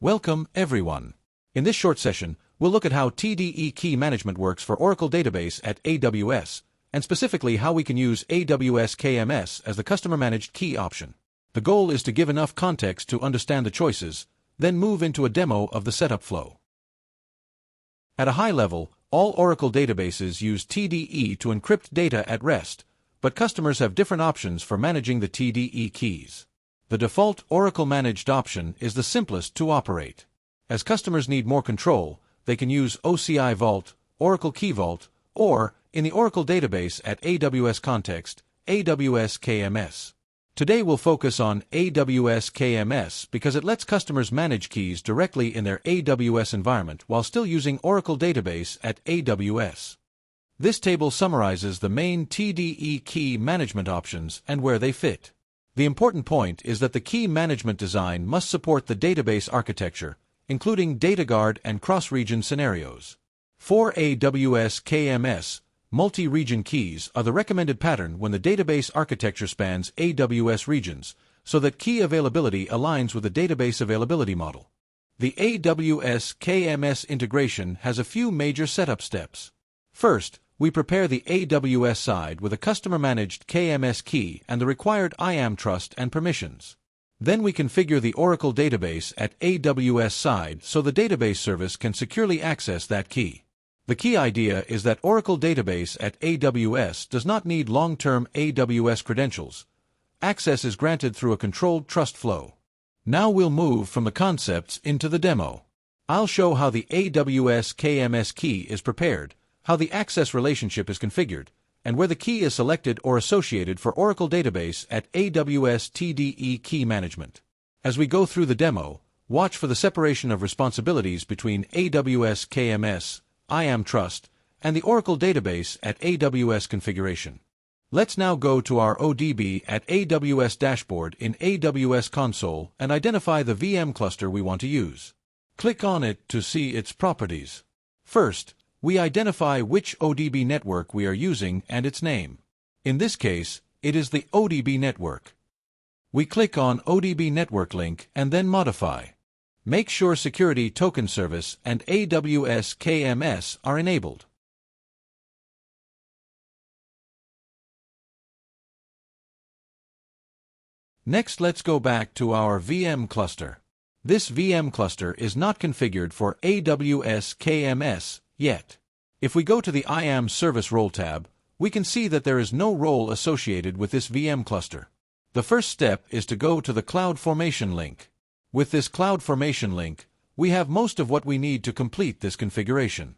Welcome, everyone. In this short session, we'll look at how TDE Key Management works for Oracle Database at AWS, and specifically how we can use AWS KMS as the customer-managed key option. The goal is to give enough context to understand the choices, then move into a demo of the setup flow. At a high level, all Oracle databases use TDE to encrypt data at rest, but customers have different options for managing the TDE keys. The default Oracle-managed option is the simplest to operate. As customers need more control, they can use OCI Vault, Oracle Key Vault, or, in the Oracle Database at AWS context, AWS KMS. Today we'll focus on AWS KMS because it lets customers manage keys directly in their AWS environment while still using Oracle Database at AWS. This table summarizes the main TDE key management options and where they fit. The important point is that the key management design must support the database architecture, including data guard and cross-region scenarios. For AWS KMS, multi-region keys are the recommended pattern when the database architecture spans AWS regions, so that key availability aligns with the database availability model. The AWS KMS integration has a few major setup steps. First, we prepare the AWS side with a customer-managed KMS key and the required IAM trust and permissions. Then we configure the Oracle Database at AWS side so the database service can securely access that key. The key idea is that Oracle Database at AWS does not need long-term AWS credentials. Access is granted through a controlled trust flow. Now we'll move from the concepts into the demo. I'll show how the AWS KMS key is prepared, how the access relationship is configured, and where the key is selected or associated for Oracle Database at AWS TDE Key Management. As we go through the demo, watch for the separation of responsibilities between AWS KMS, IAM Trust, and the Oracle Database at AWS configuration. Let's now go to our ODB at AWS dashboard in AWS console and identify the VM cluster we want to use. Click on it to see its properties. First, we identify which ODB network we are using and its name. In this case, it is the ODB network. We click on ODB network link and then modify. Make sure Security Token Service and AWS KMS are enabled. Next, let's go back to our VM cluster. This VM cluster is not configured for AWS KMS yet. If we go to the IAM Service Role tab, we can see that there is no role associated with this VM cluster. The first step is to go to the CloudFormation link. With this CloudFormation link, we have most of what we need to complete this configuration.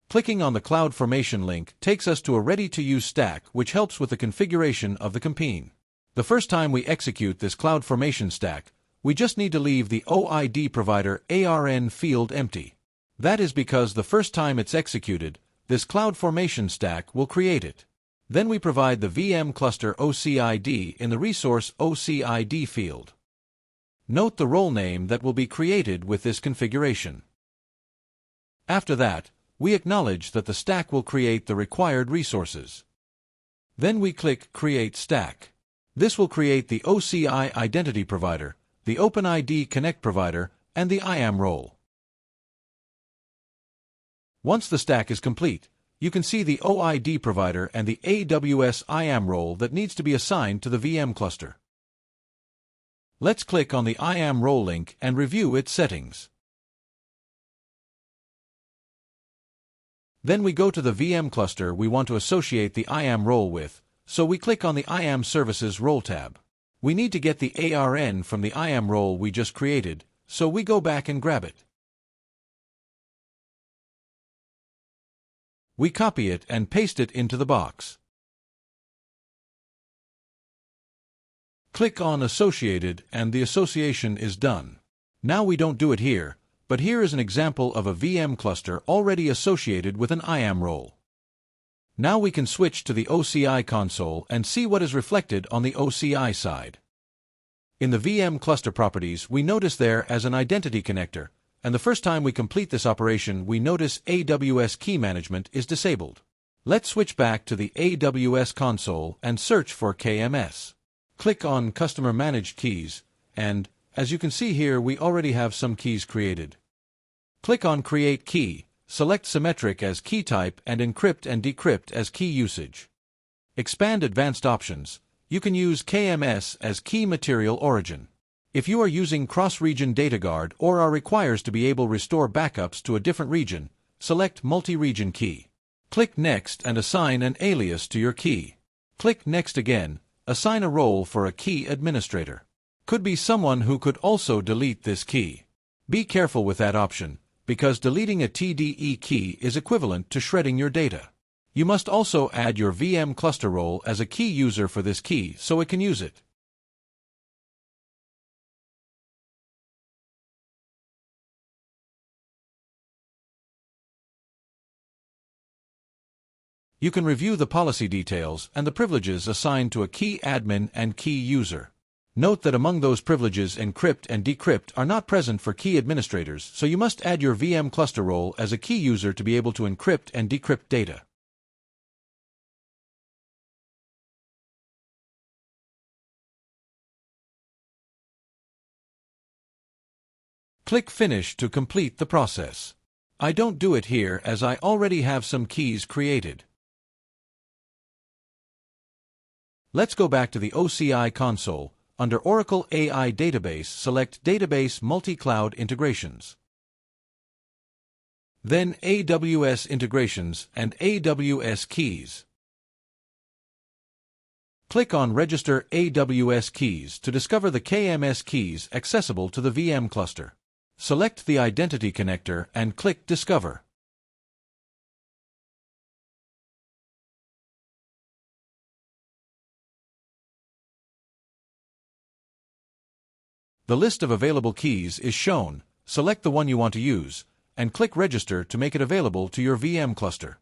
Clicking on the CloudFormation link takes us to a ready-to-use stack which helps with the configuration of the campaign. The first time we execute this CloudFormation stack, we just need to leave the OID provider ARN field empty. That is because the first time it's executed, this CloudFormation stack will create it. Then we provide the VM cluster OCID in the resource OCID field. Note the role name that will be created with this configuration. After that, we acknowledge that the stack will create the required resources. Then we click Create Stack. This will create the OCI Identity Provider, the OpenID Connect Provider, and the IAM role. Once the stack is complete, you can see the OID provider and the AWS IAM role that needs to be assigned to the VM cluster. Let's click on the IAM role link and review its settings. Then we go to the VM cluster we want to associate the IAM role with, so we click on the IAM Services Role tab. We need to get the ARN from the IAM role we just created, so we go back and grab it. We copy it and paste it into the box. Click on Associated and the association is done. Now we don't do it here, but here is an example of a VM cluster already associated with an IAM role. Now we can switch to the OCI console and see what is reflected on the OCI side. In the VM cluster properties, we notice there as an identity connector, and the first time we complete this operation, we notice AWS Key Management is disabled. Let's switch back to the AWS console and search for KMS. Click on Customer Managed Keys, and, As you can see here, we already have some keys created. Click on Create Key, select Symmetric as key type and Encrypt and Decrypt as key usage. Expand Advanced Options. You can use KMS as Key Material Origin. If you are using cross-region data guard or requires to be able to restore backups to a different region, select Multi-Region Key. Click Next and assign an alias to your key. Click Next again, assign a role for a key administrator. Could be someone who could also delete this key. Be careful with that option, because deleting a TDE key is equivalent to shredding your data. You must also add your VM cluster role as a key user for this key so it can use it. You can review the policy details and the privileges assigned to a key admin and key user. Note that among those privileges, encrypt and decrypt are not present for key administrators, so you must add your VM cluster role as a key user to be able to encrypt and decrypt data. Click Finish to complete the process. I don't do it here as I already have some keys created. Let's go back to the OCI console. Under Oracle AI Database, select Database Multi-Cloud Integrations. Then AWS Integrations and AWS Keys. Click on Register AWS Keys to discover the KMS keys accessible to the VM cluster. Select the Identity connector and click Discover. The list of available keys is shown. Select the one you want to use, and click Register to make it available to your VM cluster.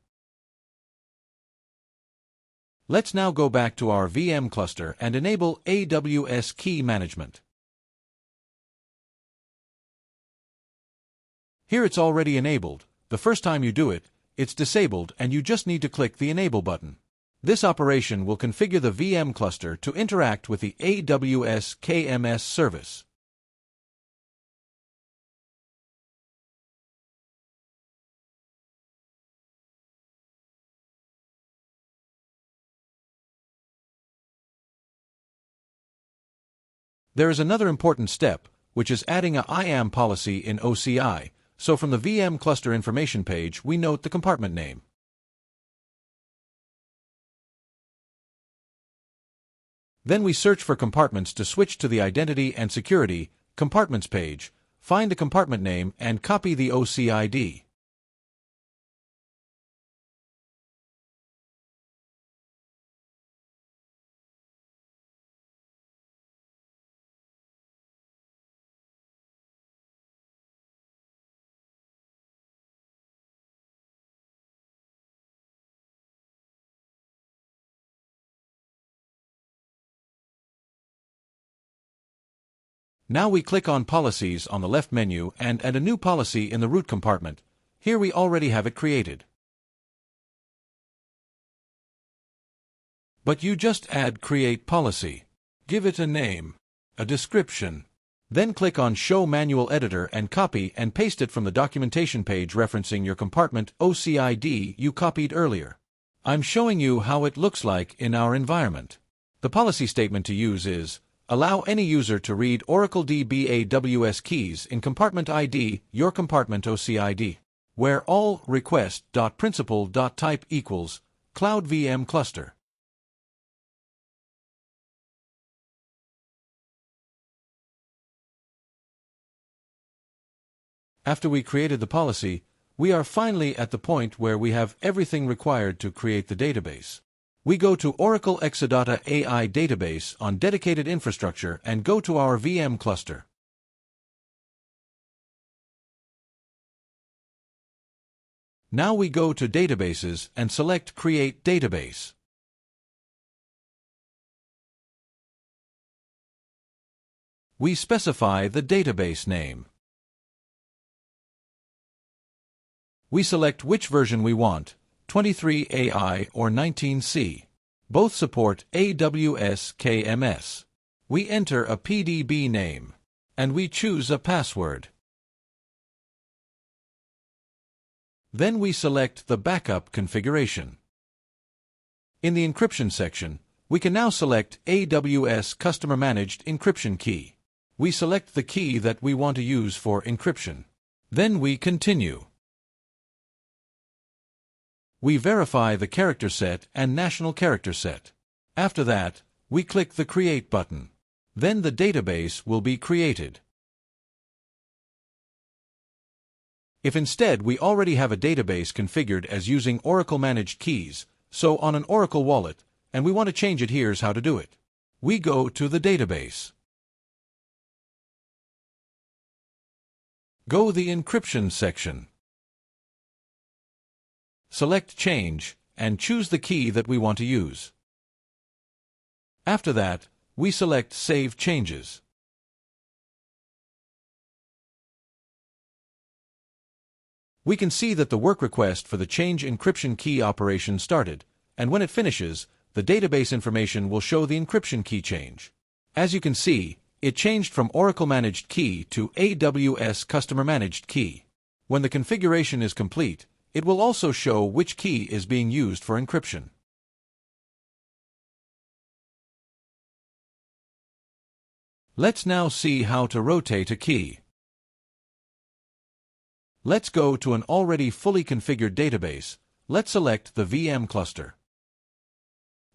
Let's now go back to our VM cluster and enable AWS Key Management. Here it's already enabled. The first time you do it, it's disabled and you just need to click the Enable button. This operation will configure the VM cluster to interact with the AWS KMS service. There is another important step, which is adding a IAM policy in OCI, so from the VM cluster information page we note the compartment name. Then we search for compartments to switch to the Identity and Security Compartments page, find the compartment name and copy the OCID. Now we click on Policies on the left menu and add a new policy in the root compartment. Here we already have it created. But you just add Create Policy. Give it a name, a description. Then click on Show Manual Editor and copy and paste it from the documentation page referencing your compartment OCID you copied earlier. I'm showing you how it looks like in our environment. The policy statement to use is, allow any user to read Oracle DB AWS keys in compartment ID, your compartment OCID, where all request.principal.type equals Cloud VM cluster. After we created the policy, we are finally at the point where we have everything required to create the database. We go to Oracle Exadata AI Database on dedicated infrastructure and go to our VM cluster. Now we go to Databases and select Create Database. We specify the database name. We select which version we want, 23 AI or 19C. Both support AWS KMS. We enter a PDB name. and we choose a password. Then we select the backup configuration. In the encryption section, we can now select AWS Customer-Managed Encryption Key. We select the key that we want to use for encryption. Then we continue. We verify the character set and national character set. After that, we click the Create button. Then the database will be created. If instead we already have a database configured as using Oracle Managed Keys, so on an Oracle wallet, and we want to change it, here's how to do it. We go to the database. Go the encryption section. Select Change and choose the key that we want to use. After that, we select Save Changes. We can see that the work request for the change encryption key operation started, and when it finishes, the database information will show the encryption key change. As you can see, it changed from Oracle Managed Key to AWS Customer Managed Key. When the configuration is complete, it will also show which key is being used for encryption. Let's now see how to rotate a key. Let's go to an already fully configured database. Let's select the VM cluster.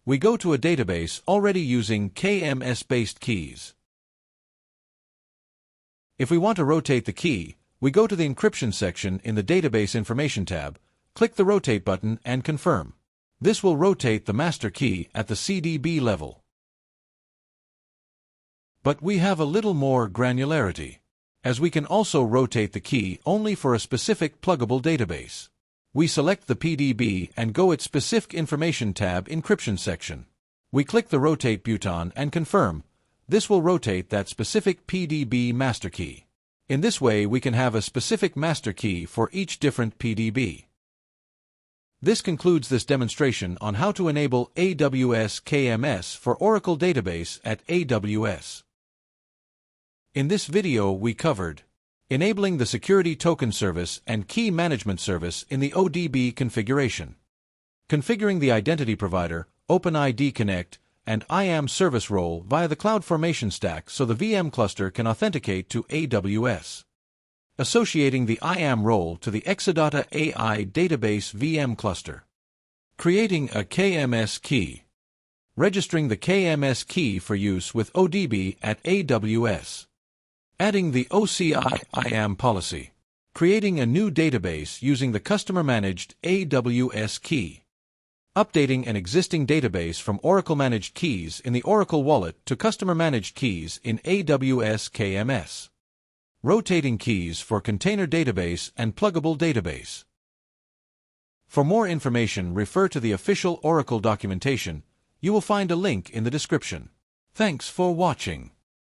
We go to a database already using KMS-based keys. If we want to rotate the key, we go to the encryption section in the Database Information tab, click the Rotate button and confirm. This will rotate the master key at the CDB level. But we have a little more granularity, as we can also rotate the key only for a specific pluggable database. We select the PDB and go its Specific Information tab Encryption section. We click the Rotate button and confirm. This will rotate that specific PDB master key. In this way, we can have a specific master key for each different PDB. This concludes this demonstration on how to enable AWS KMS for Oracle Database at AWS. In this video, we covered enabling the Security Token Service and Key Management Service in the ODB configuration, configuring the identity provider, OpenID Connect, and IAM service role via the CloudFormation stack so the VM cluster can authenticate to AWS, associating the IAM role to the Exadata AI database VM cluster, creating a KMS key, registering the KMS key for use with ODB at AWS, adding the OCI IAM policy, creating a new database using the customer-managed AWS key, updating an existing database from Oracle Managed Keys in the Oracle Wallet to customer-managed keys in AWS KMS, rotating keys for container database and pluggable database. For more information, refer to the official Oracle documentation. You will find a link in the description. Thanks for watching.